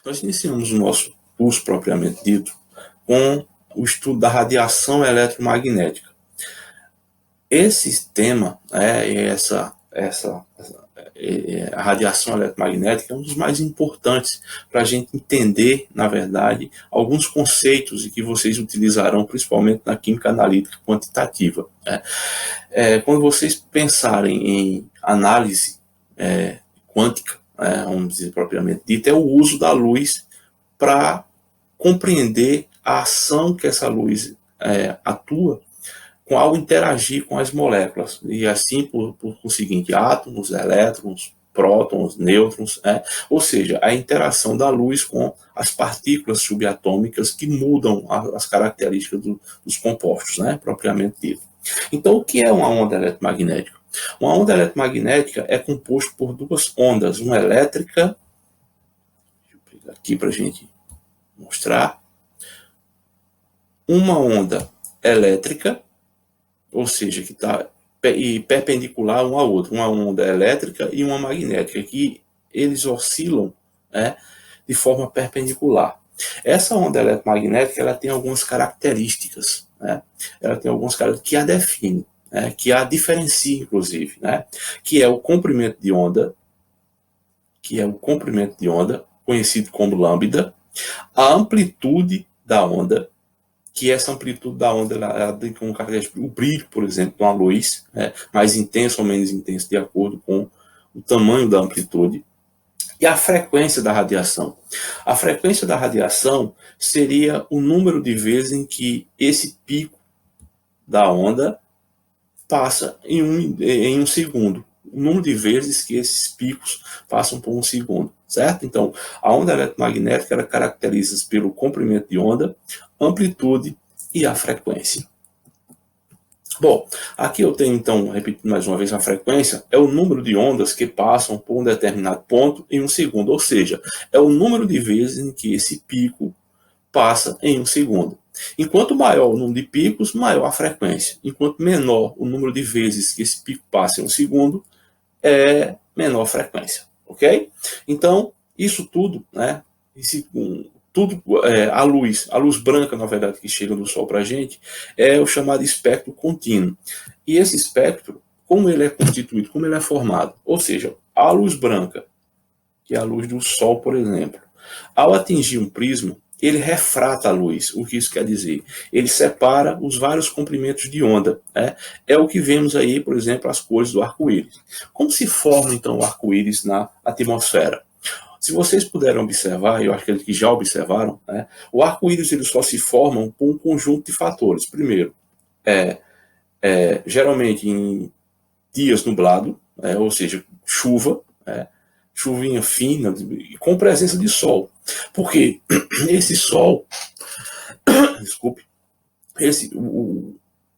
Nós iniciamos o nosso curso propriamente dito com o estudo da radiação eletromagnética. Esse tema, a radiação eletromagnética é um dos mais importantes para a gente entender, na verdade, alguns conceitos que vocês utilizarão principalmente na química analítica quantitativa. Quando vocês pensarem em análise quântica, vamos dizer propriamente dito, é o uso da luz para compreender a ação que essa luz atua ao interagir com as moléculas, e assim por conseguinte, átomos, elétrons, prótons, nêutrons, ou seja, a interação da luz com as partículas subatômicas que mudam as características dos compostos, propriamente dito. Então, o que é uma onda eletromagnética? Uma onda eletromagnética é composta por duas ondas, uma elétrica, deixa eu pegar aqui para a gente mostrar, uma onda elétrica, ou seja, que está perpendicular um ao outro, uma onda elétrica e uma magnética, que eles oscilam de forma perpendicular. Essa onda eletromagnética ela tem algumas características, ela tem algumas características que a definem, que a diferencia, inclusive, que é o comprimento de onda, conhecido como lambda, a amplitude da onda, que essa amplitude da onda ela tem como característica o brilho, por exemplo, de uma luz, mais intenso ou menos intenso, de acordo com o tamanho da amplitude, e a frequência da radiação. A frequência da radiação seria o número de vezes em que esse pico da onda passa em um segundo. O número de vezes que esses picos passam por um segundo, certo? Então, a onda eletromagnética ela caracteriza-se pelo comprimento de onda, amplitude e a frequência. Bom, aqui eu tenho, então, repetindo mais uma vez, a frequência é o número de ondas que passam por um determinado ponto em um segundo, ou seja, é o número de vezes em que esse pico passa em um segundo. Enquanto maior o número de picos, maior a frequência. Enquanto menor o número de vezes que esse pico passa em um segundo, é menor a frequência, ok? Então, isso tudo, a luz branca, na verdade, que chega do Sol para a gente, é o chamado espectro contínuo. E esse espectro, como ele é constituído, como ele é formado? Ou seja, a luz branca, que é a luz do Sol, por exemplo, ao atingir um prisma, ele refrata a luz. O que isso quer dizer? Ele separa os vários comprimentos de onda. É o que vemos aí, por exemplo, as cores do arco-íris. Como se forma, então, o arco-íris na atmosfera? Se vocês puderem observar, eu acho que eles que já observaram, o arco-íris ele só se forma por um conjunto de fatores. Primeiro, geralmente em dias nublados, ou seja, chuva, chuvinha fina, com presença de sol. Porque esse sol, desculpe,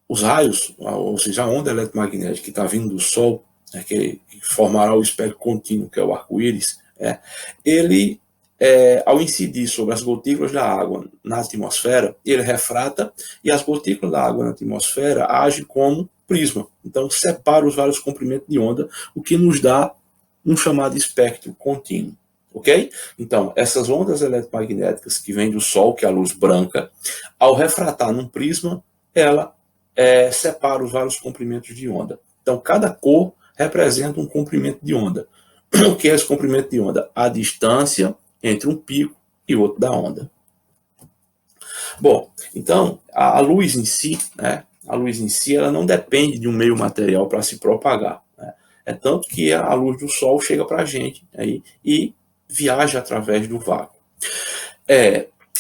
os raios, ou seja, a onda eletromagnética que está vindo do sol, que formará o espectro contínuo, que é o arco-íris, ele, ao incidir sobre as gotículas da água na atmosfera, ele refrata, e as gotículas da água na atmosfera agem como prisma. Então, separa os vários comprimentos de onda, o que nos dá um chamado espectro contínuo. Ok? Então, essas ondas eletromagnéticas que vêm do Sol, que é a luz branca, ao refratar num prisma, ela separa os vários comprimentos de onda. Então, cada cor representa um comprimento de onda. O que é esse comprimento de onda? A distância entre um pico e outro da onda. Bom, então, a luz em si, ela não depende de um meio material para se propagar. É tanto que a luz do Sol chega para a gente e viaja através do vácuo.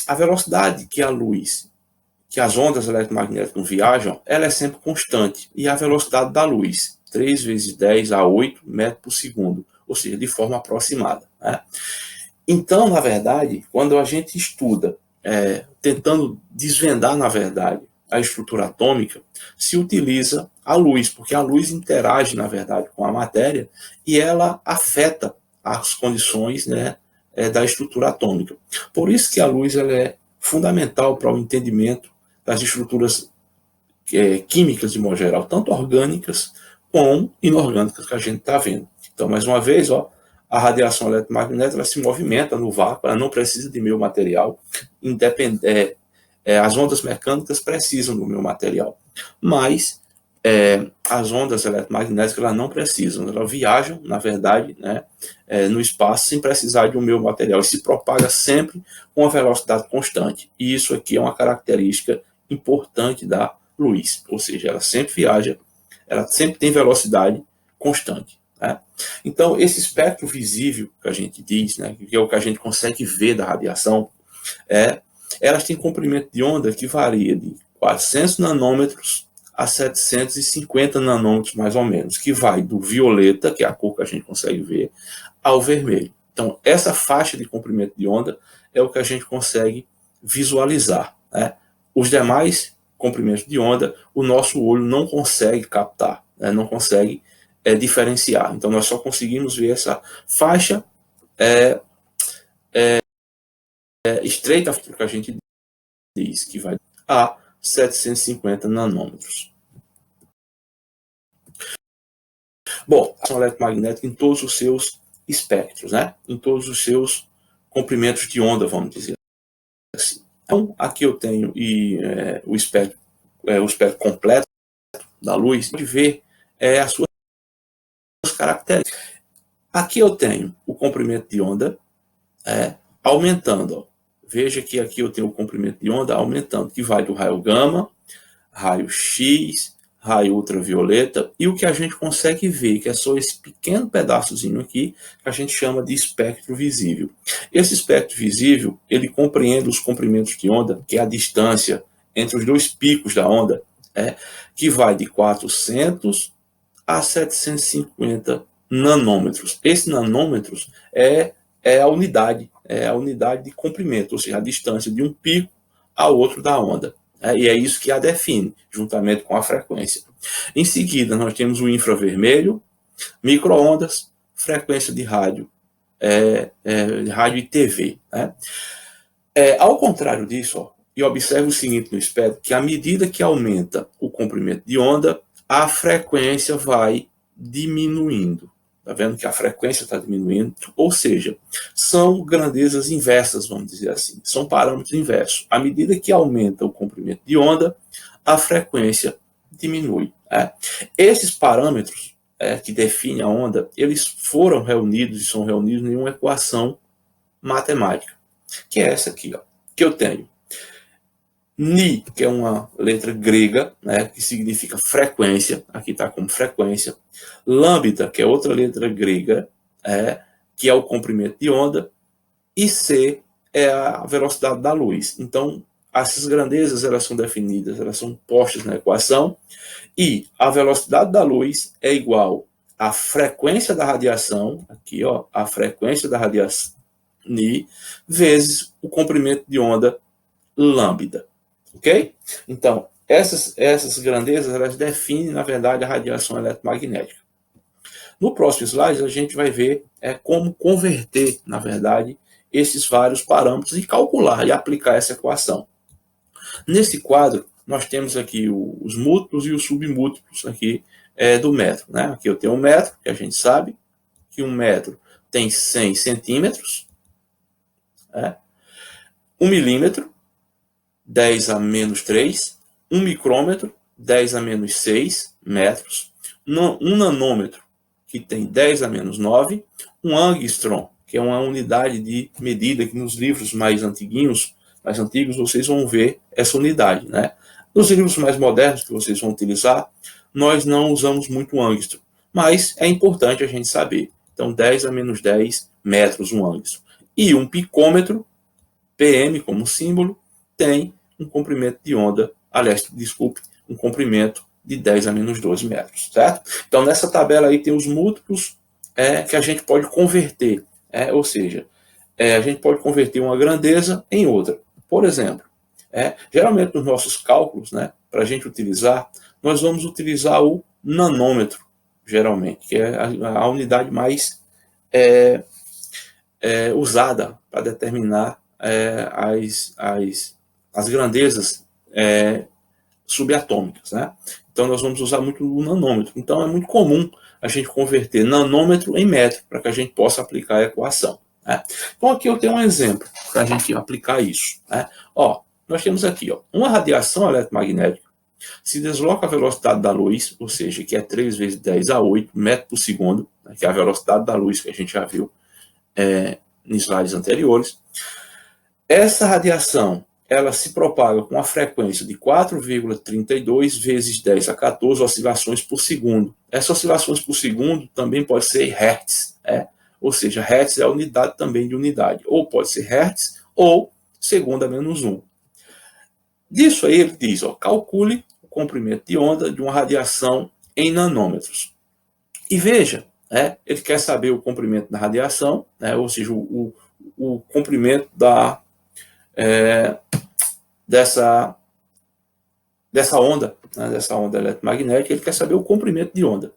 A velocidade que as ondas eletromagnéticas viajam, ela é sempre constante. E a velocidade da luz, 3 vezes 10 a 8 metros por segundo, ou seja, de forma aproximada. Então, na verdade, quando a gente estuda, tentando desvendar, na verdade, a estrutura atômica, se utiliza a luz, porque a luz interage, na verdade, com a matéria e ela afeta as condições da estrutura atômica. Por isso que a luz ela é fundamental para o entendimento das estruturas químicas de modo geral, tanto orgânicas como inorgânicas que a gente está vendo. Então, mais uma vez, a radiação eletromagnética ela se movimenta no vácuo, ela não precisa de meu material, as ondas mecânicas precisam do meu material, mas as ondas eletromagnéticas elas não precisam, elas viajam, na verdade, né, no espaço sem precisar de um meu material, e se propaga sempre com uma velocidade constante, e isso aqui é uma característica importante da luz, ou seja, ela sempre viaja, ela sempre tem velocidade constante. Né? Então, esse espectro visível que a gente diz, né, que é o que a gente consegue ver da radiação, elas têm comprimento de onda que varia de 400 nanômetros a 750 nanômetros, mais ou menos, que vai do violeta, que é a cor que a gente consegue ver, ao vermelho. Então, essa faixa de comprimento de onda é o que a gente consegue visualizar. Né? Os demais comprimentos de onda, o nosso olho não consegue captar, né? Não consegue diferenciar. Então, nós só conseguimos ver essa faixa estreita, que a gente diz que vai a 750 nanômetros. Bom, a ação eletromagnética em todos os seus espectros, né? Em todos os seus comprimentos de onda, vamos dizer assim. Então, aqui eu tenho o espectro completo da luz, pode ver as suas características. Aqui eu tenho o comprimento de onda aumentando. Ó. Veja que aqui eu tenho o comprimento de onda aumentando, que vai do raio gama, raio X, raio ultravioleta, e o que a gente consegue ver, que é só esse pequeno pedaçozinho aqui, que a gente chama de espectro visível. Esse espectro visível, ele compreende os comprimentos de onda, que é a distância entre os dois picos da onda, que vai de 400 a 750 nanômetros. Esse nanômetros é a unidade de comprimento, ou seja, a distância de um pico ao outro da onda. E é isso que a define, juntamente com a frequência. Em seguida, nós temos o infravermelho, micro-ondas, frequência de rádio, rádio e TV. Né? Ao contrário disso, ó, e observe o seguinte no espectro, que à medida que aumenta o comprimento de onda, a frequência vai diminuindo. Está vendo que a frequência está diminuindo? Ou seja, são grandezas inversas, vamos dizer assim. São parâmetros inversos. À medida que aumenta o comprimento de onda, a frequência diminui. Esses parâmetros que definem a onda, eles foram reunidos e são reunidos em uma equação matemática, que é essa aqui, ó, que eu tenho. Ni, que é uma letra grega, né, que significa frequência, aqui está como frequência. Lambda, que é outra letra grega, que é o comprimento de onda. E C é a velocidade da luz. Então, essas grandezas elas são definidas, elas são postas na equação. E a velocidade da luz é igual à frequência da radiação, aqui, ó, a frequência da radiação, Ni, vezes o comprimento de onda lambda. Ok? Então, essas grandezas, elas definem, na verdade, a radiação eletromagnética. No próximo slide, a gente vai ver como converter, na verdade, esses vários parâmetros e calcular e aplicar essa equação. Nesse quadro, nós temos aqui os múltiplos e os submúltiplos aqui do metro. Né? Aqui eu tenho um metro, que a gente sabe que um metro tem 100 centímetros. 1 milímetro, 10 a menos 3, 1 micrômetro, 10 a menos 6 metros, um nanômetro, que tem 10 a menos 9, um angstrom, que é uma unidade de medida que nos livros mais antigos vocês vão ver essa unidade. Né? Nos livros mais modernos que vocês vão utilizar, nós não usamos muito angstrom, mas é importante a gente saber. Então, 10 a menos 10 metros, um angstrom. E um picômetro, PM como símbolo, tem um comprimento de onda, um comprimento de 10 a menos 12 metros, certo? Então, nessa tabela aí tem os múltiplos que a gente pode converter, ou seja, a gente pode converter uma grandeza em outra. Por exemplo, geralmente nos nossos cálculos, né, para a gente utilizar, nós vamos utilizar o nanômetro, geralmente, que é a unidade mais usada para determinar as grandezas subatômicas, né? Então, nós vamos usar muito o nanômetro. Então, é muito comum a gente converter nanômetro em metro, para que a gente possa aplicar a equação, né? Então, aqui eu tenho um exemplo para a gente aplicar isso, né? Ó, nós temos aqui, ó, uma radiação eletromagnética se desloca a velocidade da luz, ou seja, que é 3 vezes 10 a 8 metros por segundo, né, que é a velocidade da luz que a gente já viu em slides anteriores. Essa radiação, ela se propaga com a frequência de 4,32 vezes 10 a 14 oscilações por segundo. Essas oscilações por segundo também pode ser hertz, ou seja, hertz é a unidade também de unidade, ou pode ser hertz ou segundo a menos 1. Disso aí ele diz, ó, calcule o comprimento de onda de uma radiação em nanômetros. E veja, ele quer saber o comprimento da radiação, ou seja, o comprimento dessa onda, dessa onda eletromagnética, ele quer saber o comprimento de onda,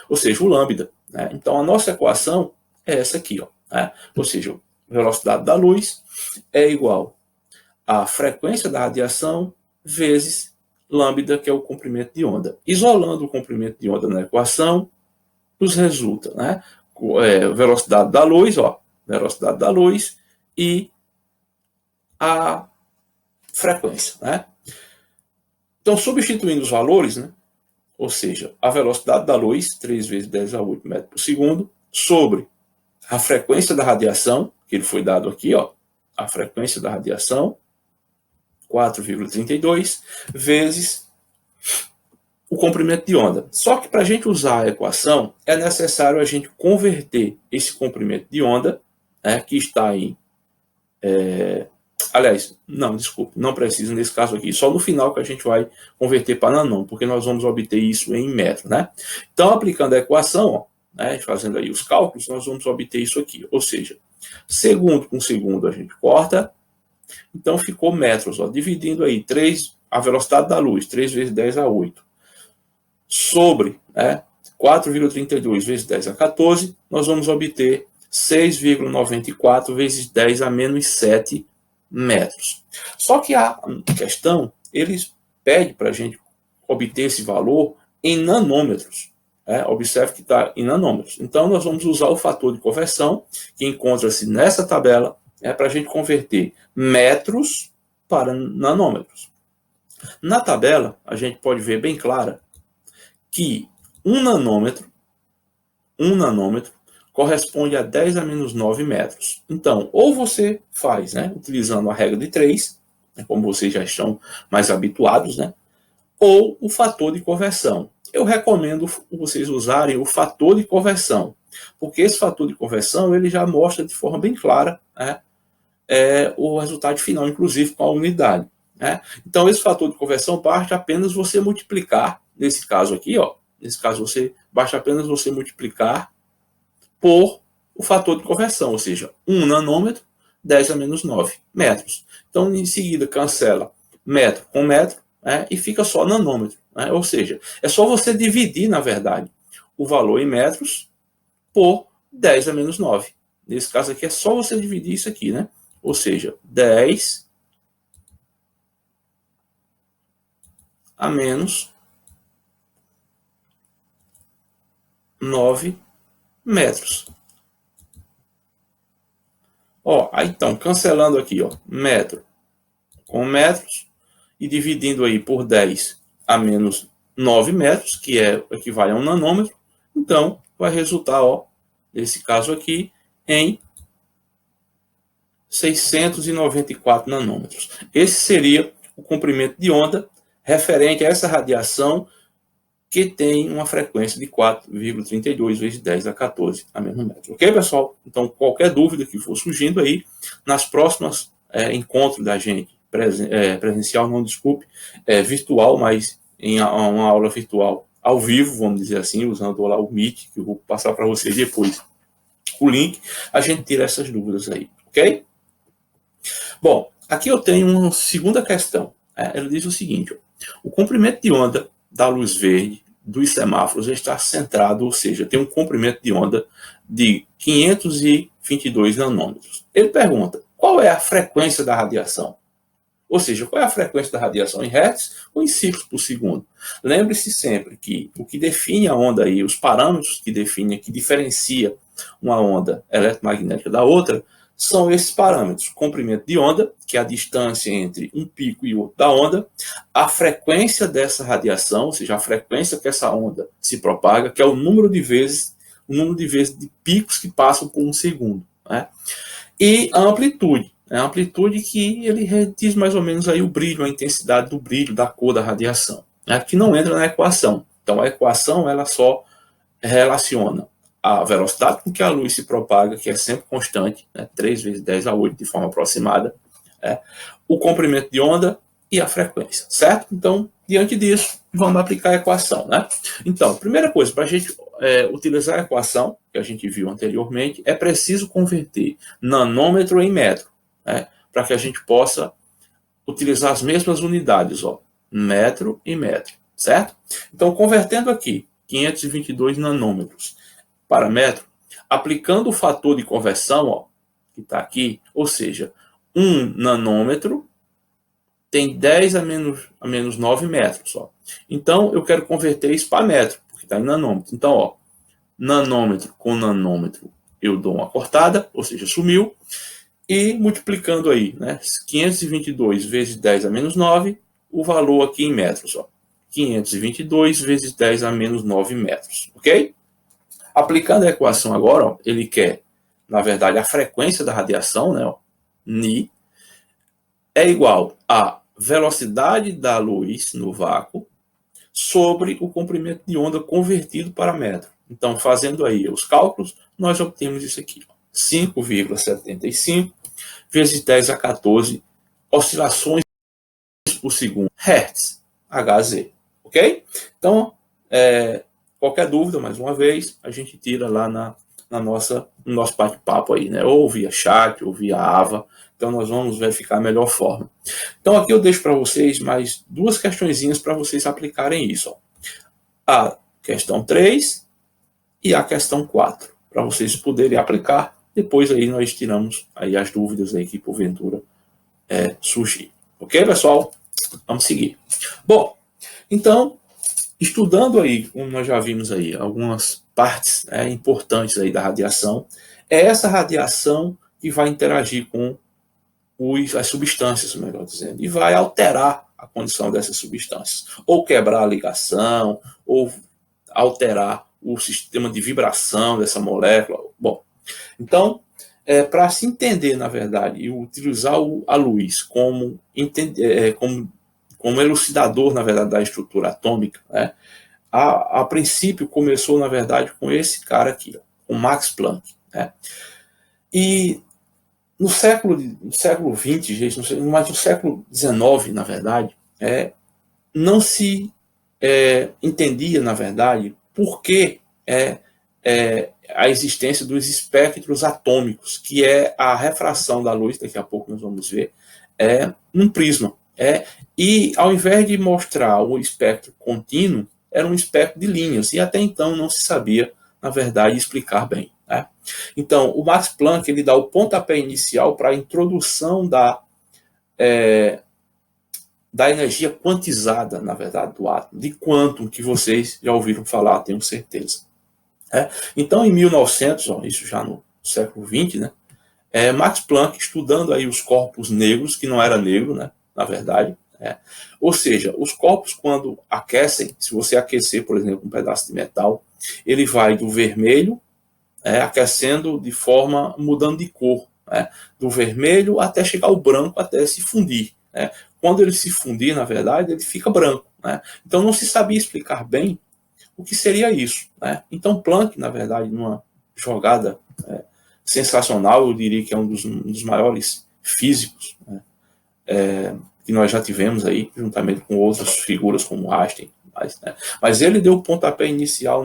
ou seja, o lambda. Então, a nossa equação é essa aqui, ó, ou seja, a velocidade da luz é igual a frequência da radiação vezes lambda, que é o comprimento de onda. Isolando o comprimento de onda na equação, nos resulta, velocidade da luz, velocidade da luz e a frequência, Então, substituindo os valores, ou seja, a velocidade da luz, 3 vezes 10 a 8 metros por segundo, sobre a frequência da radiação, que ele foi dado aqui, a frequência da radiação, 4,32 vezes o comprimento de onda. Só que para a gente usar a equação, é necessário a gente converter esse comprimento de onda, que está em... aliás, não, desculpe, não precisa nesse caso aqui, só no final que a gente vai converter para nanômetro, porque nós vamos obter isso em metro, Então, aplicando a equação, fazendo aí os cálculos, nós vamos obter isso aqui, ou seja, segundo com segundo a gente corta, então ficou metros, dividindo aí a velocidade da luz, 3 vezes 10 a 8, sobre 4,32 vezes 10 a 14, nós vamos obter 6,94 vezes 10 a menos 7 metros. Só que a questão, eles pedem para a gente obter esse valor em nanômetros. Observe que está em nanômetros. Então, nós vamos usar o fator de conversão, que encontra-se nessa tabela, para a gente converter metros para nanômetros. Na tabela, a gente pode ver bem clara que um nanômetro corresponde a 10 a menos 9 metros. Então, ou você faz, utilizando a regra de 3, como vocês já estão mais habituados, ou o fator de conversão. Eu recomendo vocês usarem o fator de conversão, porque esse fator de conversão ele já mostra de forma bem clara o resultado final, inclusive com a unidade. Então, esse fator de conversão basta apenas você multiplicar, nesse caso aqui, basta apenas você multiplicar por o fator de conversão, ou seja, 1 nanômetro, 10 a menos 9 metros. Então, em seguida, cancela metro com metro, e fica só nanômetro. Ou seja, é só você dividir, na verdade, o valor em metros por 10 a menos 9. Nesse caso aqui, é só você dividir isso aqui, Ou seja, 10 a menos 9 metros. Aí então, cancelando aqui, metro com metros e dividindo aí por 10 a menos 9 metros, que equivale a um nanômetro, então vai resultar, nesse caso aqui, em 694 nanômetros. Esse seria o comprimento de onda referente a essa radiação que tem uma frequência de 4,32 vezes 10 a 14 a menos metro. Ok, pessoal? Então, qualquer dúvida que for surgindo aí, nas próximas encontros da gente, presencial, não desculpe, virtual, mas em uma aula virtual ao vivo, vamos dizer assim, usando lá o Meet, que eu vou passar para vocês depois o link, a gente tira essas dúvidas aí, ok? Bom, aqui eu tenho uma segunda questão. Ele diz o seguinte: o comprimento de onda da luz verde dos semáforos está centrado, ou seja, tem um comprimento de onda de 522 nanômetros. Ele pergunta, qual é a frequência da radiação? Ou seja, qual é a frequência da radiação em hertz ou em ciclos por segundo? Lembre-se sempre que o que define a onda aí, os parâmetros que definem, que diferencia uma onda eletromagnética da outra, são esses parâmetros: comprimento de onda, que é a distância entre um pico e outro da onda, a frequência dessa radiação, ou seja, a frequência que essa onda se propaga, que é o número de vezes de picos que passam por um segundo, né? E a amplitude. A amplitude que ele diz mais ou menos aí o brilho, a intensidade do brilho, da cor da radiação, né? Que não entra na equação. Então a equação ela só relaciona a velocidade com que a luz se propaga, que é sempre constante, né? 3 vezes 10 a 8 de forma aproximada, o comprimento de onda e a frequência, certo? Então, diante disso, vamos aplicar a equação, né? Então, primeira coisa, para a gente utilizar a equação que a gente viu anteriormente, é preciso converter nanômetro em metro, né? Para que a gente possa utilizar as mesmas unidades, ó, metro e metro, certo? Então, convertendo aqui 522 nanômetros para metro, aplicando o fator de conversão, ó, que está aqui, ou seja, 1 nanômetro tem 10 a menos 9 metros. Ó. Então, eu quero converter isso para metro, porque está em nanômetro. Então, ó, nanômetro com nanômetro, eu dou uma cortada, ou seja, sumiu. E multiplicando aí, né, 522 vezes 10 a menos 9, o valor aqui em metros. Ó, 522 vezes 10 a menos 9 metros. Ok? Aplicando a equação agora, ó, ele quer, na verdade, a frequência da radiação, né, ó, Ni, é igual a velocidade da luz no vácuo sobre o comprimento de onda convertido para metro. Então, fazendo aí os cálculos, nós obtemos isso aqui, 5,75 vezes 10 a 14 oscilações por segundo, Hertz, Hz, ok? Então, qualquer dúvida, mais uma vez, a gente tira lá no nosso bate-papo aí, né? Ou via chat, ou via AVA. Então, nós vamos verificar a melhor forma. Então, aqui eu deixo para vocês mais duas questõezinhas para vocês aplicarem isso. Ó. A questão 3 e a questão 4, para vocês poderem aplicar. Depois aí nós tiramos aí as dúvidas aí que porventura surgir. Ok, pessoal? Vamos seguir. Bom, então, estudando aí, como nós já vimos aí, algumas partes importantes aí da radiação, é essa radiação que vai interagir com as substâncias, melhor dizendo, e vai alterar a condição dessas substâncias, ou quebrar a ligação, ou alterar o sistema de vibração dessa molécula. Bom, então, para se entender, na verdade, e utilizar a luz como elucidador, na verdade, da estrutura atômica, né, a princípio começou, na verdade, com esse cara aqui, o Max Planck. Né? E no século XX, gente, mas no século XIX, na verdade, não se entendia, na verdade, por que a existência dos espectros atômicos, que é a refração da luz, daqui a pouco nós vamos ver, num prisma. E ao invés de mostrar o espectro contínuo, era um espectro de linhas, e até então não se sabia, na verdade, explicar bem. Né? Então, o Max Planck ele dá o pontapé inicial para a introdução da energia quantizada, na verdade, do átomo, de quantum, que vocês já ouviram falar, tenho certeza. Então, em 1900, isso já no século XX, né, Max Planck estudando aí os corpos negros, que não era negro, né, na verdade, ou seja, os corpos quando aquecem, se você aquecer, por exemplo, um pedaço de metal, ele vai do vermelho, aquecendo de forma, mudando de cor, do vermelho até chegar ao branco, até se fundir. Quando ele se fundir, na verdade, ele fica branco. Então não se sabia explicar bem o que seria isso. Então Planck, na verdade, numa jogada sensacional, eu diria que é um dos maiores físicos que nós já tivemos aí, juntamente com outras figuras como Einstein. Mas ele deu o pontapé inicial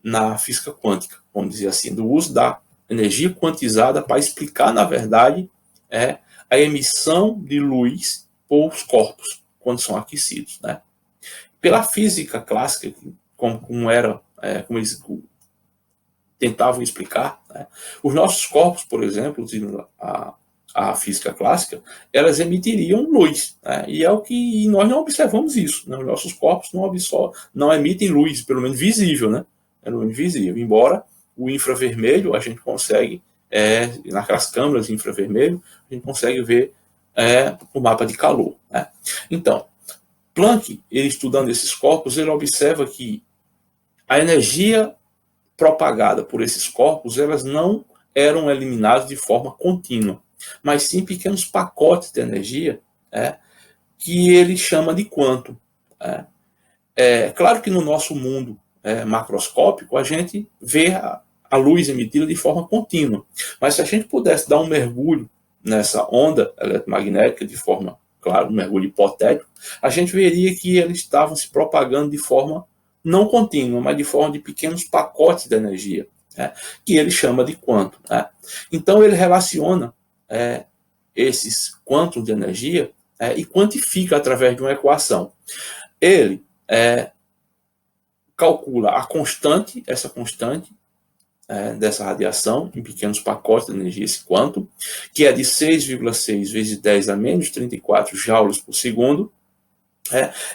na física quântica, vamos dizer assim, do uso da energia quantizada para explicar, na verdade, a emissão de luz por os corpos quando são aquecidos. Pela física clássica, como eles tentavam explicar, os nossos corpos, por exemplo, a física clássica, elas emitiriam luz, né? E é o que nós não observamos isso, né? Os nossos corpos não emitem luz, pelo menos visível, né? Pelo menos visível, embora o infravermelho a gente consegue, naquelas câmeras de infravermelho, a gente consegue ver o mapa de calor, né? Então, Planck, ele estudando esses corpos, ele observa que a energia propagada por esses corpos, elas não eram eliminadas de forma contínua, mas sim pequenos pacotes de energia, que ele chama de quantum. É claro que no nosso mundo macroscópico, a gente vê a luz emitida de forma contínua, mas se a gente pudesse dar um mergulho nessa onda eletromagnética de forma, claro, um mergulho hipotético, a gente veria que eles estavam se propagando de forma não contínua, mas de forma de pequenos pacotes de energia, que ele chama de quantum. Então ele relaciona esses quantos de energia e quantifica através de uma equação. Ele calcula a constante, essa constante dessa radiação em pequenos pacotes de energia, esse quantum, que é de 6,6 vezes 10 a menos 34 joules por segundo,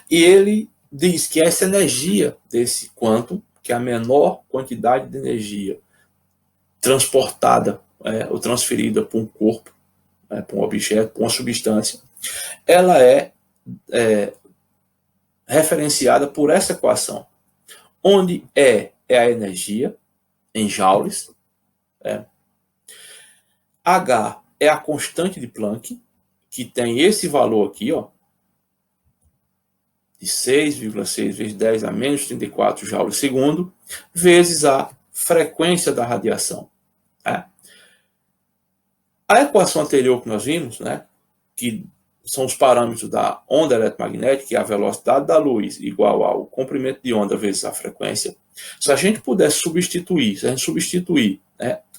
e ele diz que essa energia desse quantum, que é a menor quantidade de energia transportada ou transferida para um corpo, para um objeto, para uma substância, ela é referenciada por essa equação, onde é a energia em joules, H é a constante de Planck, que tem esse valor aqui, ó, de 6,6 vezes 10 a menos 34 joules por segundo, vezes a frequência da radiação. A equação anterior que nós vimos, que são os parâmetros da onda eletromagnética, que é a velocidade da luz igual ao comprimento de onda vezes a frequência. Se a gente pudesse substituir,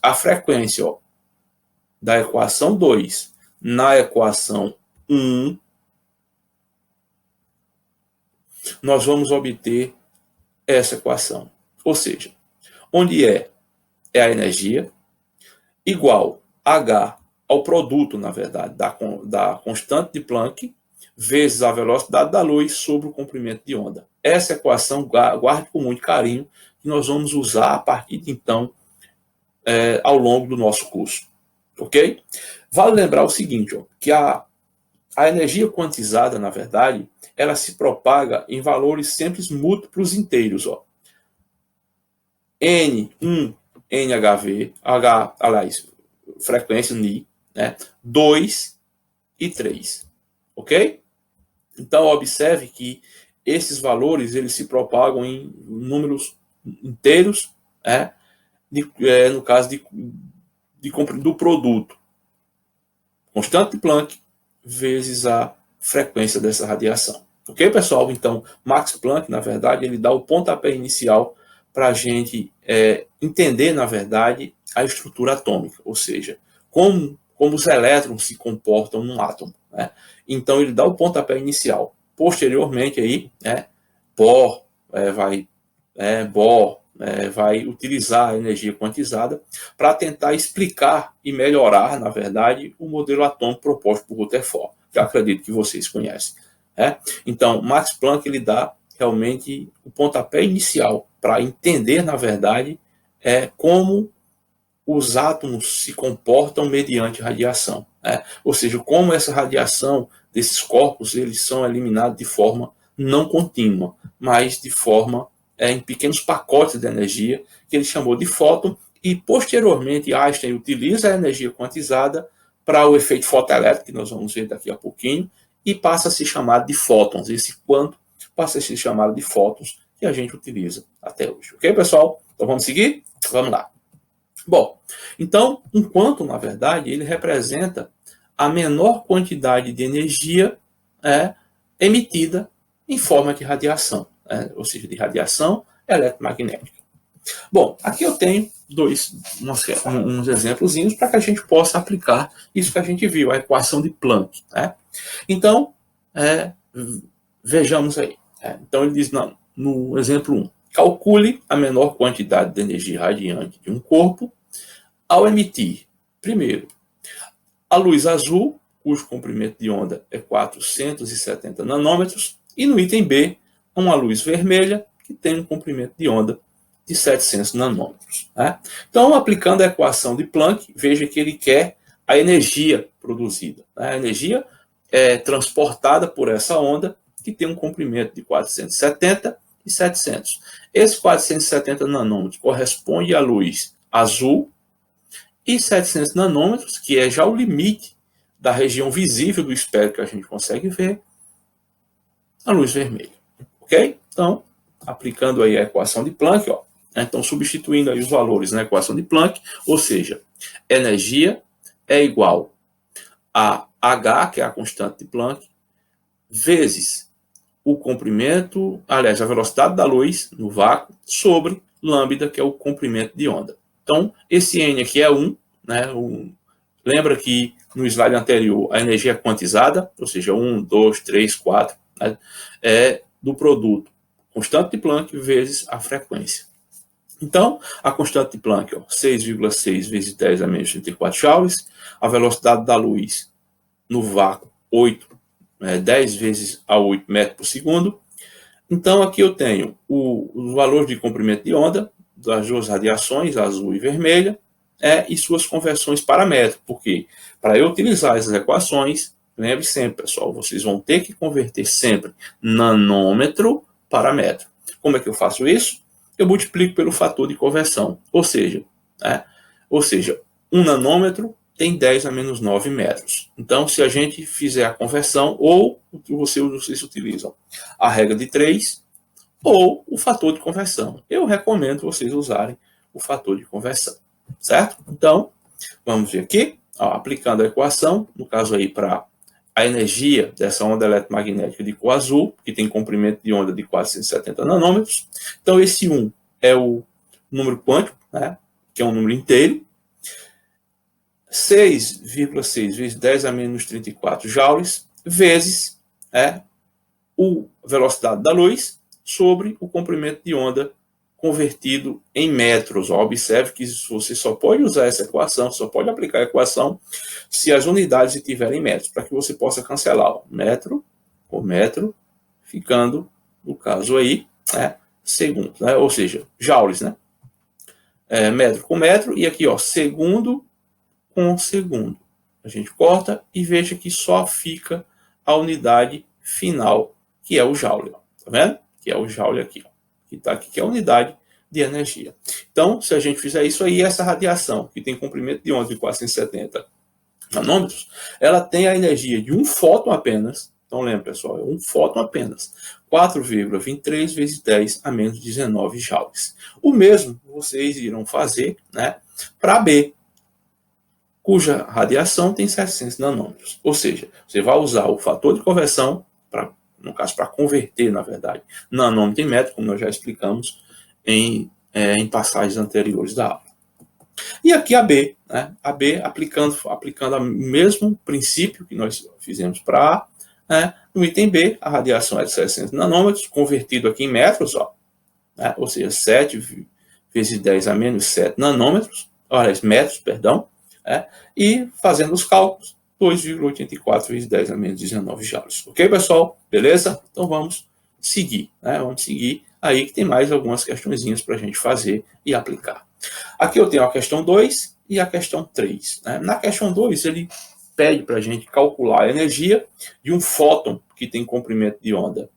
a frequência da equação 2 na equação 1, nós vamos obter essa equação. Ou seja, onde é a energia, igual H ao produto, na verdade, da constante de Planck, vezes a velocidade da luz sobre o comprimento de onda. Essa equação, guarde com muito carinho, que nós vamos usar a partir de então, ao longo do nosso curso. Ok? Vale lembrar o seguinte, que a energia quantizada, na verdade, ela se propaga em valores sempre múltiplos inteiros. N1, NHV, aliás, frequência Ni, 2 e 3. Ok? Então, observe que esses valores eles se propagam em números inteiros, no caso do produto. Constante de Planck vezes a frequência dessa radiação. Ok, pessoal? Então, Max Planck, na verdade, ele dá o pontapé inicial para a gente entender, na verdade, a estrutura atômica, ou seja, como os elétrons se comportam num átomo. Então, ele dá o pontapé inicial. Posteriormente, aí, Bohr vai utilizar a energia quantizada para tentar explicar e melhorar, na verdade, o modelo atômico proposto por Rutherford, que eu acredito que vocês conhecem. Então, Max Planck ele dá realmente o pontapé inicial para entender, na verdade, como os átomos se comportam mediante radiação. Ou seja, como essa radiação desses corpos eles são eliminados de forma não contínua, mas de forma em pequenos pacotes de energia, que ele chamou de fóton, e posteriormente Einstein utiliza a energia quantizada para o efeito fotoelétrico, que nós vamos ver daqui a pouquinho, e passa a se chamar de fótons. Esse quanto passa a se chamar de fótons, que a gente utiliza até hoje. Ok, pessoal? Então vamos seguir? Vamos lá. Bom, então, um quantum, na verdade, ele representa a menor quantidade de energia emitida em forma de radiação, ou seja, de radiação eletromagnética. Bom, aqui eu tenho uns exemplozinhos para que a gente possa aplicar isso que a gente viu, a equação de Planck. Então, vejamos aí. Então, ele diz no exemplo 1, calcule a menor quantidade de energia radiante de um corpo ao emitir, primeiro, A luz azul, cujo comprimento de onda é 470 nanômetros, e no item B, uma luz vermelha, que tem um comprimento de onda de 700 nanômetros. Né? Então, aplicando a equação de Planck, veja que ele quer a energia produzida. Né? A energia é transportada por essa onda, que tem um comprimento de 470 e 700. Esse 470 nanômetros corresponde à luz azul, e 700 nanômetros, que é já o limite da região visível do espectro que a gente consegue ver, a luz vermelha. Ok? Então, aplicando aí a equação de Planck, ó, então substituindo aí os valores na equação de Planck, ou seja, energia é igual a H, que é a constante de Planck, vezes o comprimento, aliás, a velocidade da luz no vácuo, sobre lambda, que é o comprimento de onda. Então, esse N aqui é 1, né? Lembra que no slide anterior a energia é quantizada, ou seja, 1, 2, 3, 4, né? É do produto constante de Planck vezes a frequência. Então, a constante de Planck, 6,6 vezes 10 a menos 34 joules, a velocidade da luz no vácuo, 10 vezes a 8 metros por segundo. Então, aqui eu tenho o valor de comprimento de onda das duas radiações, azul e vermelha, e suas conversões para metro. Porque para eu utilizar essas equações, lembre sempre, pessoal, vocês vão ter que converter sempre nanômetro para metro. Como é que eu faço isso? Eu multiplico pelo fator de conversão. Ou seja, 1 nanômetro tem 10 a menos 9 metros. Então, se a gente fizer a conversão, ou vocês utilizam a regra de 3, ou o fator de conversão. Eu recomendo vocês usarem o fator de conversão, certo? Então, vamos ver aqui, aplicando a equação, no caso aí para a energia dessa onda eletromagnética de cor azul, que tem comprimento de onda de 470 nanômetros. Então, esse 1 é o número quântico, né, que é um número inteiro, 6,6 vezes 10 a menos 34 joules, vezes a velocidade da luz sobre o comprimento de onda convertido em metros. Observe que você só pode usar essa equação, só pode aplicar a equação se as unidades estiverem em metros, para que você possa cancelar metro por metro, ficando, no caso aí, segundo, né? Ou seja, joules, né? Metro com metro, e aqui, segundo com segundo. A gente corta e veja que só fica a unidade final, que é o joule. Tá vendo? Que é o joule aqui, que está aqui, que é a unidade de energia. Então, se a gente fizer isso aí, essa radiação, que tem comprimento de onda de 470 nanômetros, ela tem a energia de um fóton apenas. Então, lembra, pessoal, é um fóton apenas. 4,23 vezes 10 a menos 19 joules. O mesmo vocês irão fazer, né, para B, cuja radiação tem 700 nanômetros. Ou seja, você vai usar o fator de conversão, no caso, para converter, na verdade, nanômetro em metro, como nós já explicamos em passagens anteriores da aula. E aqui a B, né? A B aplicando o mesmo princípio que nós fizemos para A, né? No item B, a radiação é de 700 nanômetros, convertido aqui em metros, né? Ou seja, 7 vezes 10 a menos 7 nanômetros, metros, perdão, e fazendo os cálculos, 2,84 vezes 10 a menos 19 joules. Ok, pessoal? Beleza? Então vamos seguir, né? Vamos seguir aí que tem mais algumas questõezinhas para a gente fazer e aplicar. Aqui eu tenho a questão 2 e a questão 3. Né? Na questão 2, ele pede para a gente calcular a energia de um fóton que tem comprimento de onda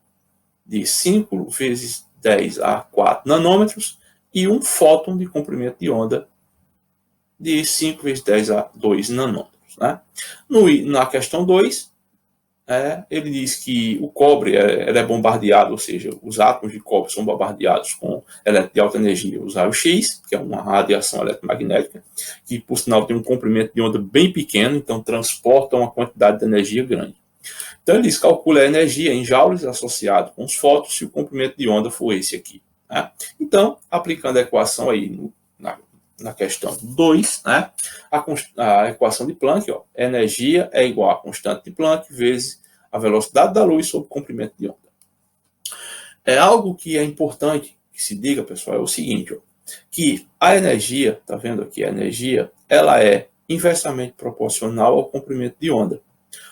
de 5 vezes 10 a 4 nanômetros e um fóton de comprimento de onda de 5 vezes 10 a 2 nanômetros. Né? Na questão 2, ele diz que o cobre é bombardeado, ou seja, os átomos de cobre são bombardeados com elétron de alta energia, os raios-x, que é uma radiação eletromagnética, que, por sinal, tem um comprimento de onda bem pequeno, então transporta uma quantidade de energia grande. Então, ele diz que calcula a energia em joules associado com os fótons se o comprimento de onda for esse aqui. Né? Então, aplicando a equação aí na questão 2, né? A equação de Planck, energia é igual a constante de Planck vezes a velocidade da luz sobre o comprimento de onda. Algo que é importante que se diga, pessoal, é o seguinte, que a energia, tá vendo aqui, a energia, ela é inversamente proporcional ao comprimento de onda.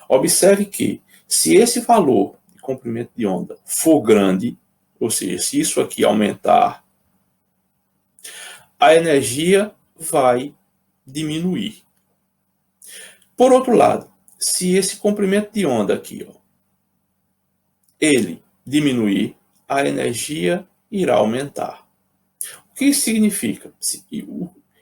Observe que, se esse valor de comprimento de onda for grande, ou seja, se isso aqui aumentar, a energia vai diminuir. Por outro lado, se esse comprimento de onda aqui, ele diminuir, a energia irá aumentar. O que isso significa?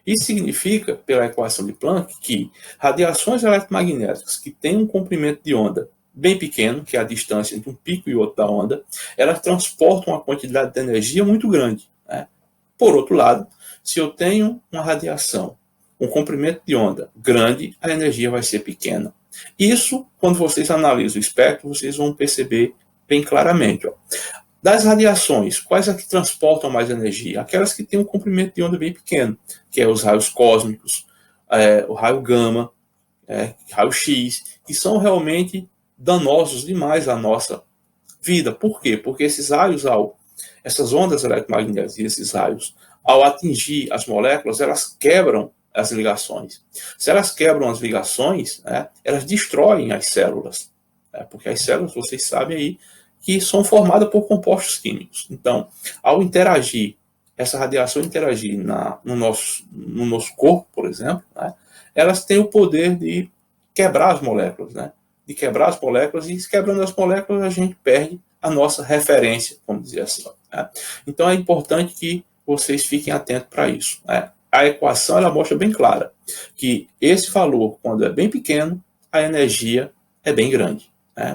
Isso significa, pela equação de Planck, que radiações eletromagnéticas que têm um comprimento de onda bem pequeno, que é a distância entre um pico e outro da onda, elas transportam uma quantidade de energia muito grande, né? Por outro lado, se eu tenho uma radiação, um comprimento de onda grande, a energia vai ser pequena. Isso, quando vocês analisam o espectro, vocês vão perceber bem claramente. Das radiações, quais as que transportam mais energia? Aquelas que têm um comprimento de onda bem pequeno, que é os raios cósmicos, o raio gama, raio X, que são realmente danosos demais à nossa vida. Por quê? Porque esses raios, essas ondas eletromagnéticas e esses raios, ao atingir as moléculas, elas quebram as ligações. Se elas quebram as ligações, elas destroem as células. Porque as células, vocês sabem aí, que são formadas por compostos químicos. Então, ao interagir, essa radiação interagir no nosso corpo, por exemplo, elas têm o poder de quebrar as moléculas, de quebrar as moléculas, e quebrando as moléculas a gente perde a nossa referência, vamos dizer assim. Então é importante que vocês fiquem atentos para isso. A equação ela mostra bem clara que esse valor, quando é bem pequeno, a energia é bem grande.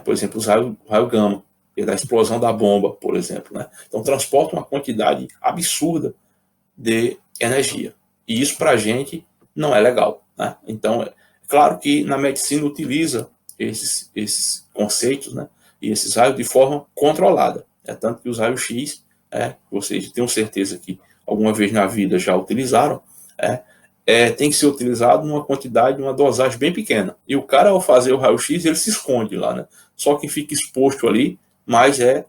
Por exemplo, o raio gama, da explosão da bomba, por exemplo. Então transporta uma quantidade absurda de energia. E isso para a gente não é legal. Então, é claro que na medicina utiliza esses conceitos, e esses raios de forma controlada. Tanto que os raios X, vocês tenham certeza que alguma vez na vida já utilizaram, tem que ser utilizado numa quantidade, numa dosagem bem pequena. E o cara, ao fazer o raio-x, ele se esconde lá. Só quem fica exposto ali, mas é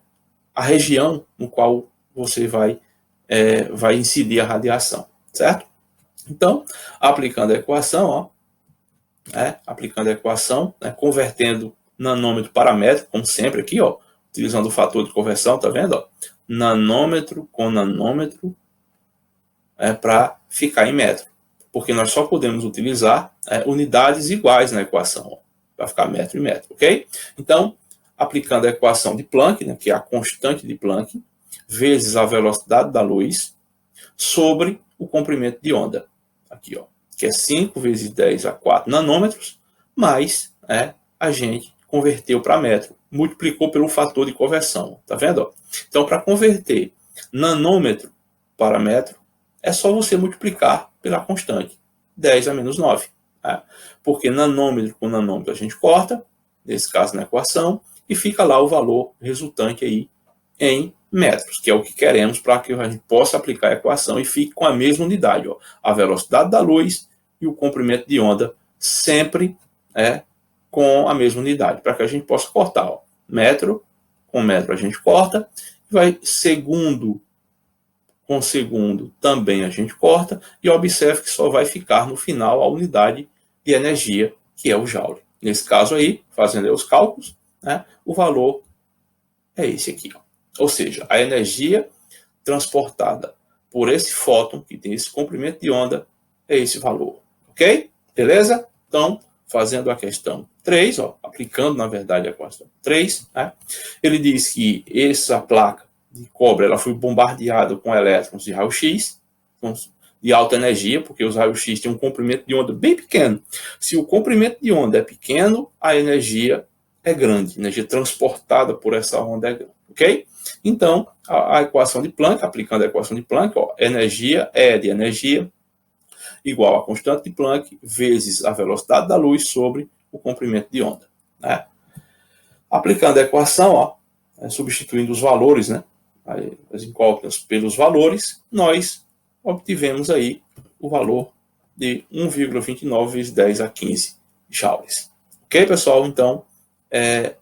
a região no qual você vai incidir a radiação, certo? Então, aplicando a equação, convertendo nanômetro para metro, como sempre aqui, utilizando o fator de conversão, tá vendo? Nanômetro com nanômetro para ficar em metro, porque nós só podemos utilizar unidades iguais na equação, para ficar metro e metro, ok? Então, aplicando a equação de Planck, que é a constante de Planck, vezes a velocidade da luz, sobre o comprimento de onda, aqui, que é 5 vezes 10 a 4 nanômetros, mais a gente converteu para metro, multiplicou pelo fator de conversão, tá vendo? Então, para converter nanômetro para metro, é só você multiplicar pela constante, 10 a menos 9. Porque nanômetro com nanômetro a gente corta, nesse caso na equação, e fica lá o valor resultante aí em metros, que é o que queremos para que a gente possa aplicar a equação e fique com a mesma unidade. A velocidade da luz e o comprimento de onda sempre com a mesma unidade, para que a gente possa cortar. Metro com metro a gente corta, e vai segundo com segundo também a gente corta, e observe que só vai ficar no final a unidade de energia, que é o joule. Nesse caso aí, fazendo aí os cálculos, o valor é esse aqui. Ou seja, a energia transportada por esse fóton, que tem esse comprimento de onda, é esse valor. Ok? Beleza? Então, fazendo a questão 3, aplicando, na verdade, a questão 3, ele diz que essa placa de cobre ela foi bombardeada com elétrons de raio-x, de alta energia, porque os raios-x têm um comprimento de onda bem pequeno. Se o comprimento de onda é pequeno, a energia é grande, a energia transportada por essa onda é grande, ok? Então, a equação de Planck, aplicando a equação de Planck, energia E de energia igual a constante de Planck vezes a velocidade da luz sobre o comprimento de onda. Aplicando a equação, substituindo os valores, as incógnitas pelos valores, nós obtivemos aí o valor de 1,29 vezes 10 a 15 joules. Ok, pessoal? Então,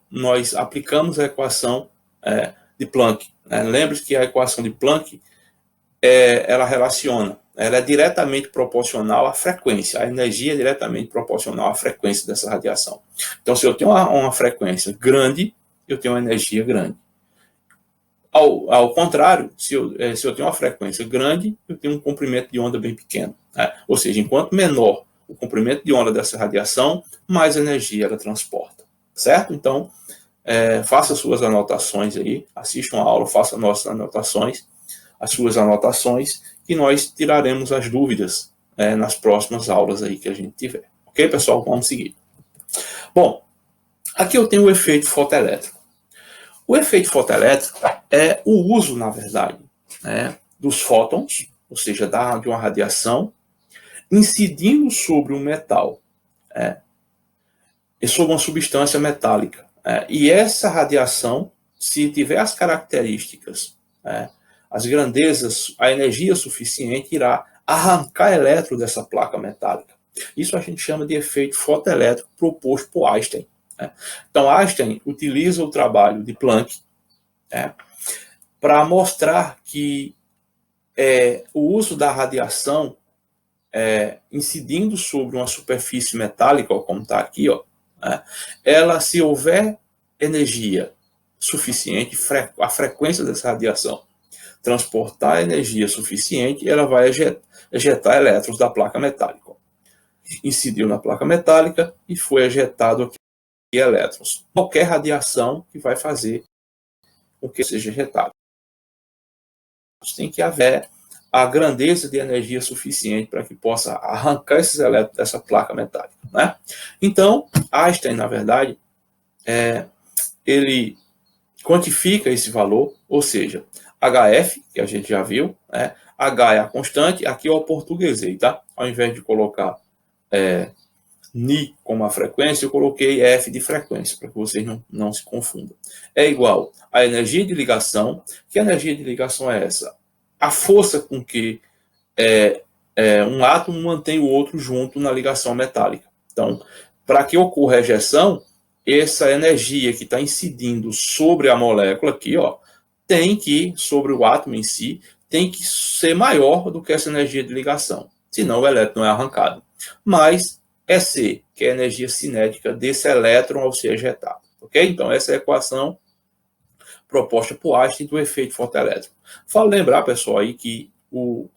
nós aplicamos a equação de Planck. Lembre-se que a equação de Planck ela relaciona ela é diretamente proporcional à frequência. A energia é diretamente proporcional à frequência dessa radiação. Então, se eu tenho uma frequência grande, eu tenho uma energia grande. Ao contrário, se eu tenho uma frequência grande, eu tenho um comprimento de onda bem pequeno. Né? Ou seja, enquanto menor o comprimento de onda dessa radiação, mais energia ela transporta. Certo? Então, faça suas anotações aí, assista uma aula, faça nossas anotações, as suas anotações, que nós tiraremos as dúvidas nas próximas aulas aí que a gente tiver. Ok, pessoal? Vamos seguir. Bom, aqui eu tenho o efeito fotoelétrico. O efeito fotoelétrico é o uso, na verdade, dos fótons, ou seja, de uma radiação, incidindo sobre um metal, e sobre uma substância metálica. E essa radiação, se tiver as características, as grandezas, a energia suficiente, irá arrancar elétrons dessa placa metálica. Isso a gente chama de efeito fotoelétrico proposto por Einstein. Então, Einstein utiliza o trabalho de Planck para mostrar que o uso da radiação incidindo sobre uma superfície metálica, como está aqui, ela, se houver energia suficiente, a frequência dessa radiação transportar energia suficiente, ela vai ejetar elétrons da placa metálica. Incidiu na placa metálica e foi ejetado aqui elétrons. Qualquer radiação que vai fazer com que seja ejetado. Tem que haver a grandeza de energia suficiente para que possa arrancar esses elétrons dessa placa metálica. Né? Então, Einstein, na verdade, ele quantifica esse valor, ou seja, HF, que a gente já viu, H é a constante, aqui eu portuguesei, tá? Ao invés de colocar Ni como a frequência, eu coloquei F de frequência, para que vocês não se confundam. É igual à energia de ligação. Que energia de ligação é essa? A força com que um átomo mantém o outro junto na ligação metálica. Então, para que ocorra a ejeção, essa energia que está incidindo sobre a molécula aqui, tem que, sobre o átomo em si, tem que ser maior do que essa energia de ligação. Senão o elétron não é arrancado. Mas C, que é a energia cinética desse elétron ao ser ejetado. Ok? Então, essa é a equação proposta por Einstein do efeito fotoelétrico. Falo lembrar, pessoal, aí que o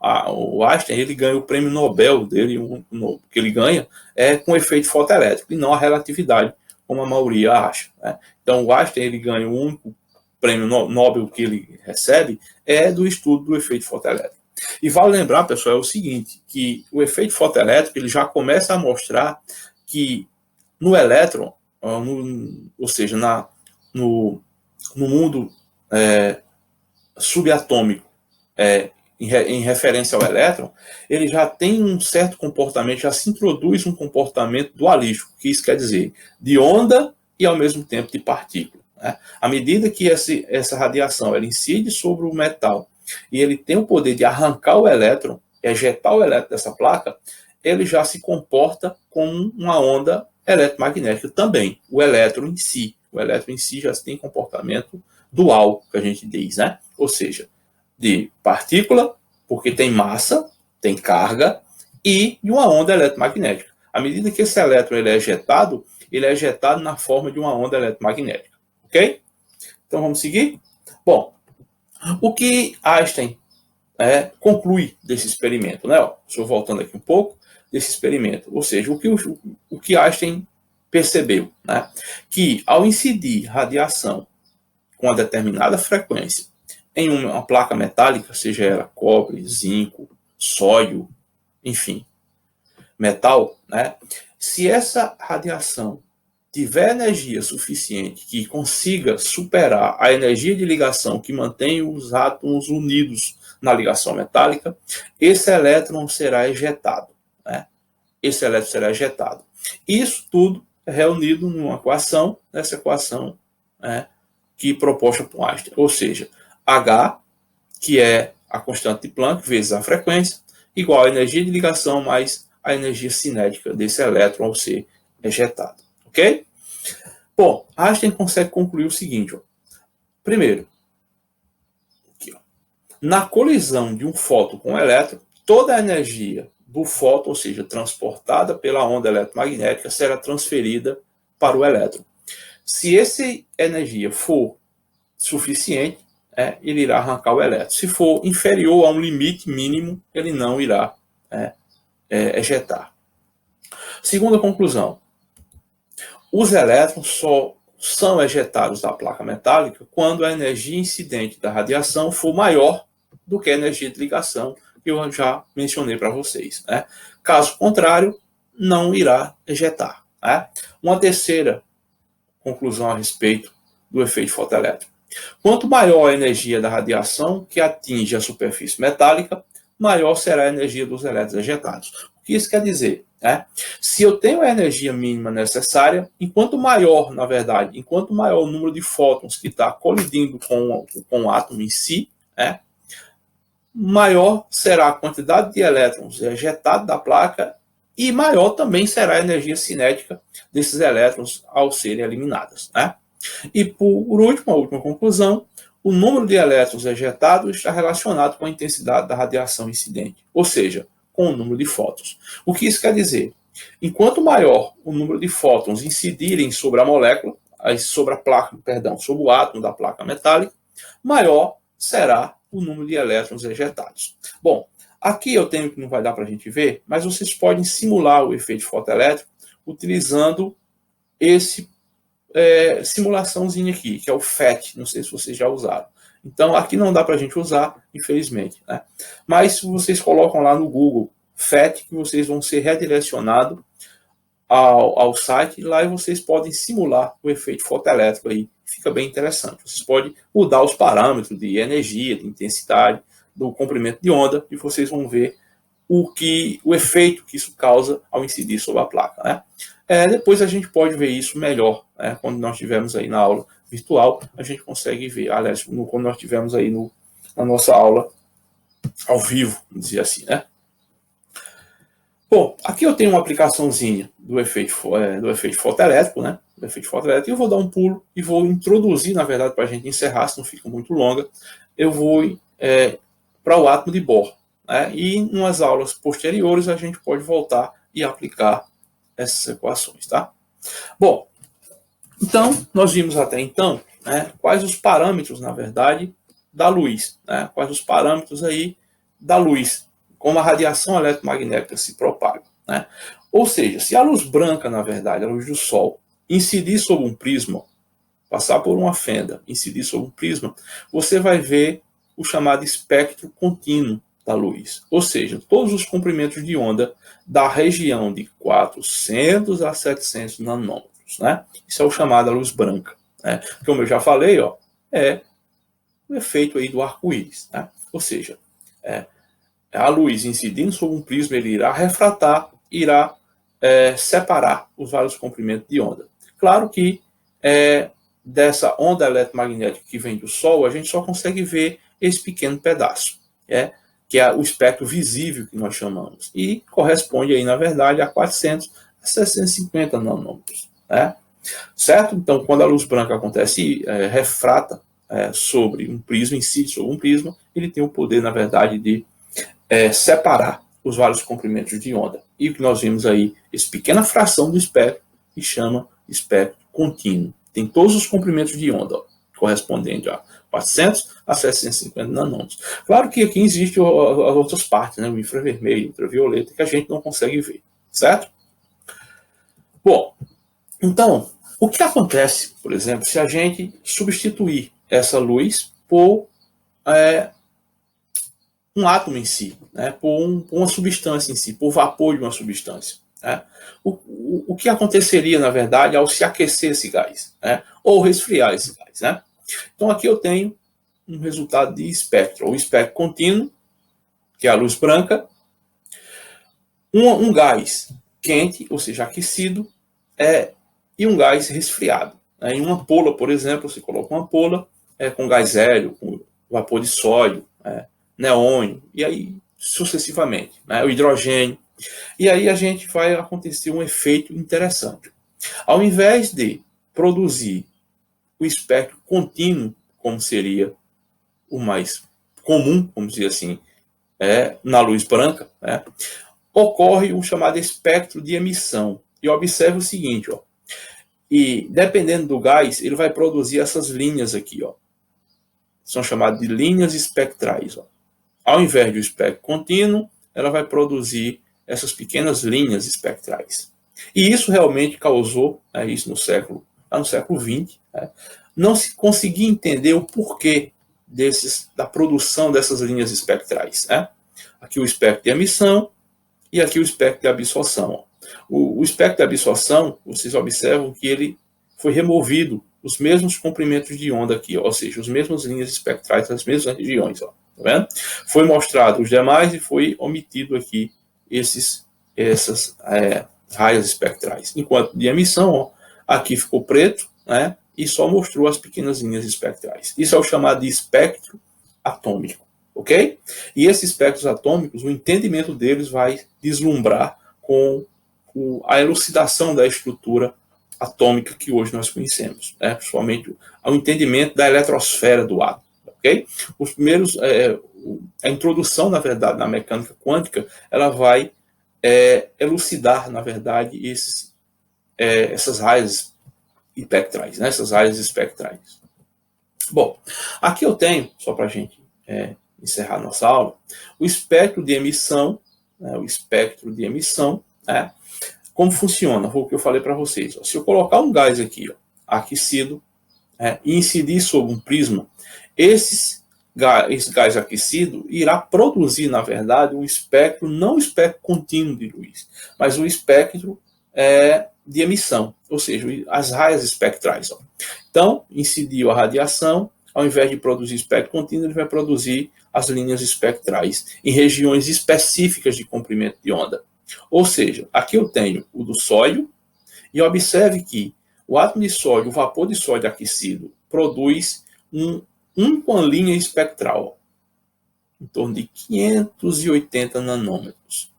Einstein ele ganha o prêmio Nobel dele, que ele ganha, com efeito fotoelétrico, e não a relatividade, como a maioria acha. Né? Então, o Einstein ele ganha o único prêmio Nobel que ele recebe do estudo do efeito fotoelétrico. E vale lembrar, pessoal, é o seguinte, que o efeito fotoelétrico ele já começa a mostrar que no elétron, ou seja, no mundo subatômico, em referência ao elétron, ele já tem um certo comportamento, já se introduz um comportamento dualístico, que isso quer dizer de onda e ao mesmo tempo de partícula. Né? À medida que essa radiação ela incide sobre o metal e ele tem o poder de arrancar o elétron, ejetar o elétron dessa placa, ele já se comporta como uma onda eletromagnética também, o elétron em si. O elétron em si já tem comportamento dual, que a gente diz, né? Ou seja, de partícula, porque tem massa, tem carga, e de uma onda eletromagnética. À medida que esse elétron ele é ejetado na forma de uma onda eletromagnética. Ok? Então vamos seguir? Bom, o que Einstein conclui desse experimento, né? Estou voltando aqui um pouco desse experimento. Ou seja, o que Einstein percebeu, né? Que ao incidir radiação com uma determinada frequência em uma placa metálica, seja ela cobre, zinco, sódio, enfim, metal, né? Se essa radiação tiver energia suficiente que consiga superar a energia de ligação que mantém os átomos unidos na ligação metálica, esse elétron será ejetado. Né? Esse elétron será ejetado. Isso tudo é reunido numa equação, nessa equação que proposta por Einstein. Ou seja, H, que é a constante de Planck, vezes a frequência, igual a energia de ligação mais a energia cinética desse elétron ao ser ejetado. Ok? Bom, Einstein consegue concluir o seguinte. Primeiro, aqui, na colisão de um fóton com um elétron, toda a energia do fóton, ou seja, transportada pela onda eletromagnética, será transferida para o elétron. Se essa energia for suficiente, ele irá arrancar o elétron. Se for inferior a um limite mínimo, ele não irá ejetar. Segunda conclusão: os elétrons só são ejetados da placa metálica quando a energia incidente da radiação for maior do que a energia de ligação, que eu já mencionei para vocês. Caso contrário, não irá ejetar. Uma terceira conclusão a respeito do efeito fotoelétrico: quanto maior a energia da radiação que atinge a superfície metálica, maior será a energia dos elétrons ejetados. O que isso quer dizer? Se eu tenho a energia mínima necessária, enquanto maior o número de fótons que está colidindo com o átomo em si, maior será a quantidade de elétrons ejetados da placa e maior também será a energia cinética desses elétrons ao serem eliminados. E por último, a última conclusão: o número de elétrons ejetados está relacionado com a intensidade da radiação incidente, ou seja, com o número de fótons. O que isso quer dizer? Enquanto maior o número de fótons incidirem sobre a molécula, sobre o átomo da placa metálica, maior será o número de elétrons ejetados. Bom, aqui eu tenho que não vai dar para a gente ver, mas vocês podem simular o efeito fotoelétrico utilizando esse simulaçãozinha aqui, que é o FET, não sei se vocês já usaram. Então, aqui não dá para a gente usar, infelizmente. Mas se vocês colocam lá no Google FET, que vocês vão ser redirecionados ao site, e lá vocês podem simular o efeito fotoelétrico aí. Fica bem interessante. Vocês podem mudar os parâmetros de energia, de intensidade, do comprimento de onda, e vocês vão ver o efeito que isso causa ao incidir sobre a placa. Depois a gente pode ver isso melhor, quando nós estivermos aí na aula virtual, a gente consegue ver. Aliás, quando nós estivermos aí na nossa aula ao vivo, vamos dizer assim. Bom, aqui eu tenho uma aplicaçãozinha do efeito fotoelétrico, do efeito fotoelétrico. Eu vou dar um pulo e vou introduzir, na verdade, para a gente encerrar, se não fica muito longa, eu vou para o átomo de Bohr. E em umas aulas posteriores a gente pode voltar e aplicar essas equações, tá? Bom, então nós vimos até então quais os parâmetros, na verdade, da luz, quais os parâmetros aí da luz, como a radiação eletromagnética se propaga. Ou seja, se a luz branca, na verdade, a luz do Sol, incidir sobre um prisma, passar por uma fenda, incidir sobre um prisma, você vai ver o chamado espectro contínuo da luz, ou seja, todos os comprimentos de onda da região de 400 a 700 nanômetros. Isso é o chamado luz branca. Como eu já falei, é o efeito aí do arco-íris. Ou seja, a luz incidindo sobre um prisma, ele irá refratar, irá separar os vários comprimentos de onda. Claro que dessa onda eletromagnética que vem do Sol, a gente só consegue ver esse pequeno pedaço, que é o espectro visível que nós chamamos, e corresponde aí, na verdade, a 400 a 650 nanômetros. Certo? Então, quando a luz branca acontece e refrata sobre um prisma, incide sobre um prisma, ele tem o poder, na verdade, de separar os vários comprimentos de onda. E o que nós vimos aí, essa pequena fração do espectro, que chama espectro contínuo. Tem todos os comprimentos de onda, correspondente a 400 a 750 nanômetros. Claro que aqui existem as outras partes, o infravermelho, ultravioleta, que a gente não consegue ver, certo? Bom, então, o que acontece, por exemplo, se a gente substituir essa luz por um átomo em si, por uma substância em si, por vapor de uma substância? O que aconteceria, na verdade, ao se aquecer esse gás, ou resfriar esse gás? Então, aqui eu tenho um resultado de espectro, ou espectro contínuo, que é a luz branca, um gás quente, ou seja, aquecido, e um gás resfriado. Em uma ampola, por exemplo, você coloca uma ampola com gás hélio, com vapor de sódio, neônio, e aí sucessivamente, o hidrogênio. E aí a gente vai acontecer um efeito interessante. Ao invés de produzir o espectro contínuo, como seria o mais comum, vamos dizer assim, na luz branca, ocorre um chamado espectro de emissão. E observe o seguinte, ó, e dependendo do gás, ele vai produzir essas linhas aqui, ó, são chamadas de linhas espectrais. Ó. Ao invés do espectro contínuo, ela vai produzir essas pequenas linhas espectrais. E isso realmente causou, isso no século XX, não se conseguia entender o porquê da produção dessas linhas espectrais. Aqui o espectro de emissão e aqui o espectro de absorção. O espectro de absorção, vocês observam que ele foi removido os mesmos comprimentos de onda aqui, ou seja, as mesmas linhas espectrais das mesmas regiões. Ó, tá vendo? Foi mostrado os demais e foi omitido aqui essas raias espectrais. Enquanto de emissão, ó, aqui ficou preto, e só mostrou as pequenas linhas espectrais. Isso é o chamado de espectro atômico, ok? E esses espectros atômicos, o entendimento deles vai deslumbrar com a elucidação da estrutura atômica que hoje nós conhecemos, principalmente ao entendimento da eletrosfera do átomo, ok? Os primeiros, a introdução, na verdade, na mecânica quântica, ela vai elucidar, na verdade, essas raias espectrais, essas raias espectrais. Bom, aqui eu tenho, só para a gente encerrar nossa aula, o espectro de emissão, como funciona, foi o que eu falei para vocês. Ó, se eu colocar um gás aqui, ó, aquecido, e incidir sobre um prisma, esse gás aquecido irá produzir, na verdade, um espectro, não o espectro contínuo de luz, mas o espectro de emissão, ou seja, as raias espectrais. Ó. Então, incidiu a radiação, ao invés de produzir espectro contínuo, ele vai produzir as linhas espectrais em regiões específicas de comprimento de onda. Ou seja, aqui eu tenho o do sódio, e observe que o átomo de sódio, o vapor de sódio aquecido, produz uma linha espectral, em torno de 580 nanômetros.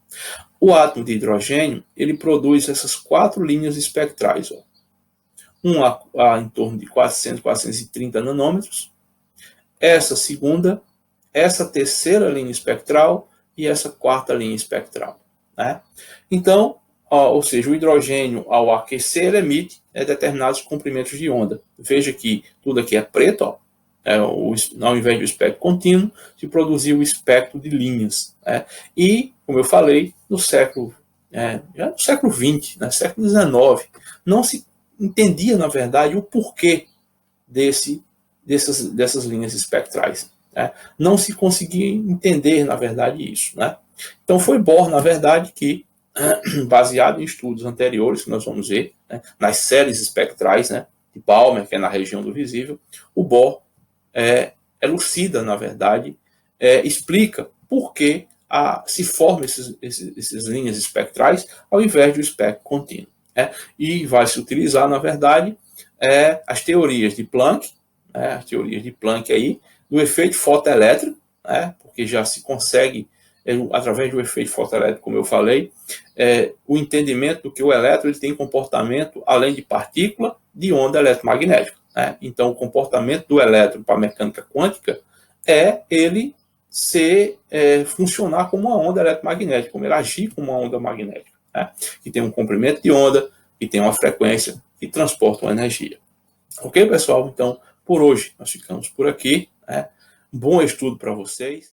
O átomo de hidrogênio, ele produz essas 4 linhas espectrais, ó. Em torno de 400, 430 nanômetros, essa segunda, essa terceira linha espectral e essa quarta linha espectral. Então, ou seja, o hidrogênio, ao aquecer, ele emite determinados comprimentos de onda. Veja que tudo aqui é preto, ó. Ao invés do espectro contínuo, se produziu o espectro de linhas. E, como eu falei, no século XX, no século XIX, não se entendia, na verdade, o porquê dessas linhas espectrais. Não se conseguia entender, na verdade, isso. Então, foi Bohr, na verdade, que, baseado em estudos anteriores, que nós vamos ver, nas séries espectrais, de Balmer, que é na região do visível, o Bohr elucida, na verdade, explica por que se formam essas linhas espectrais ao invés do espectro contínuo. E vai se utilizar, na verdade, as teorias de Planck, aí, do efeito fotoelétrico, porque já se consegue, através do efeito fotoelétrico, como eu falei, o entendimento do que o elétron ele tem comportamento, além de partícula, de onda eletromagnética. Então, o comportamento do elétron para a mecânica quântica é ele funcionar como uma onda eletromagnética, como ele agir como uma onda magnética, que tem um comprimento de onda, que tem uma frequência que transporta uma energia. Ok, pessoal? Então, por hoje, nós ficamos por aqui. Bom estudo para vocês.